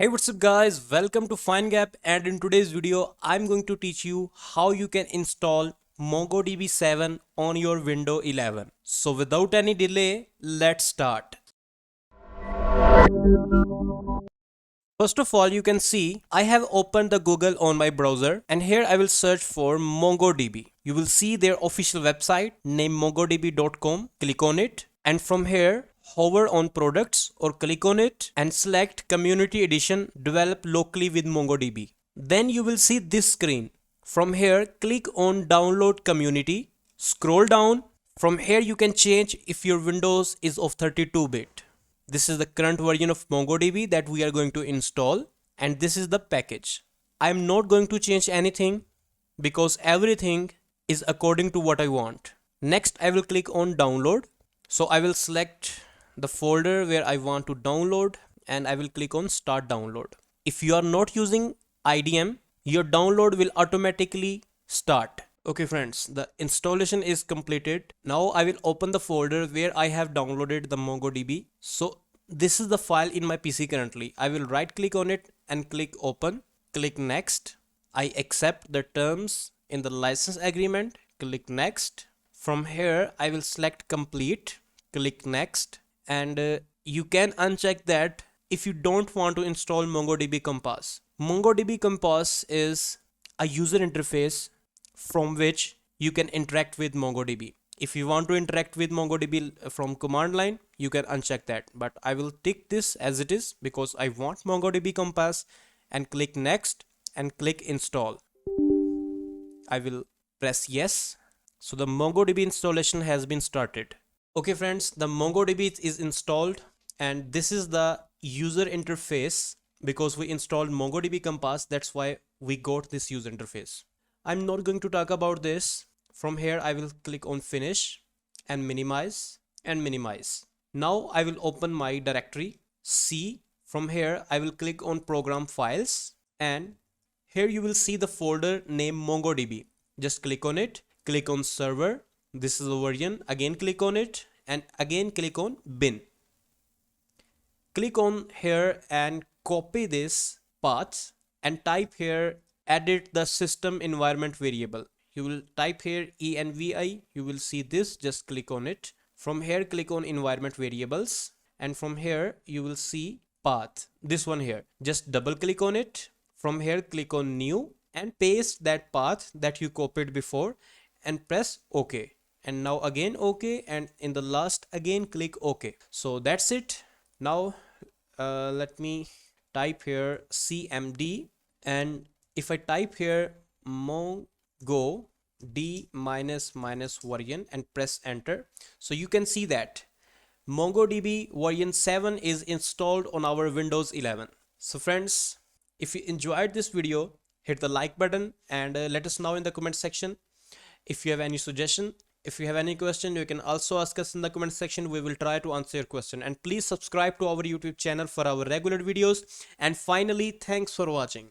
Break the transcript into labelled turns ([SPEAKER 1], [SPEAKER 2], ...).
[SPEAKER 1] Hey, what's up guys, welcome to FineGap, and in today's video I'm going to teach you how you can install MongoDB 7 on your Windows 11. So without any delay, let's start. First of all, you can see I have opened the Google on my browser, and here I will search for MongoDB. You will see their official website named mongodb.com. Click on it, and from here hover on products or click on it and select community edition developed locally with MongoDB. Then you will see this screen. From here click on download community. Scroll down. From here you can change if your Windows is of 32-bit. This is the current version of MongoDB that we are going to install, and this is the package. I am not going to change anything because everything is according to what I want. Next I will click on download. So I will select the folder where I want to download and I will click on start download. If you are not using IDM, your download will automatically start. Okay friends, the installation is completed. Now I will open the folder where I have downloaded the MongoDB. So this is the file in my PC currently. I will right click on it and click open. Click next. I accept the terms in the license agreement. Click next. From here I will select complete. Click next, and you can uncheck that if you don't want to install MongoDB Compass. MongoDB Compass is a user interface from which you can interact with MongoDB. If you want to interact with MongoDB from command line, you can uncheck that, but I will tick this as it is because I want MongoDB Compass, and click next and click install. I will press yes. So the MongoDB installation has been started. Okay friends, the MongoDB is installed, and this is the user interface. Because we installed MongoDB Compass, that's why we got this user interface. I'm not going to talk about this. From here I will click on finish and minimize and minimize. Now I will open my directory C. From here I will click on program files, and here you will see the folder named MongoDB. Just click on it, click on server. This is the version. Again click on it and again click on bin. Click on here and copy this path and type here edit the system environment variable. You will type here envi. You will see this. Just click on it. From here click on environment variables, and from here you will see path. This one here. Just double click on it. From here click on new and paste that path that you copied before and press OK. And now again OK, and in the last again click OK. So that's it. Now let me type here cmd, and if I type here mongo d version and press enter, so you can see that MongoDB version 7 is installed on our Windows 11. So friends, if you enjoyed this video, hit the like button and let us know in the comment section if you have any suggestion. If you have any question, you can also ask us in the comment section. We will try to answer your question, and please subscribe to our YouTube channel for our regular videos. And finally, thanks for watching.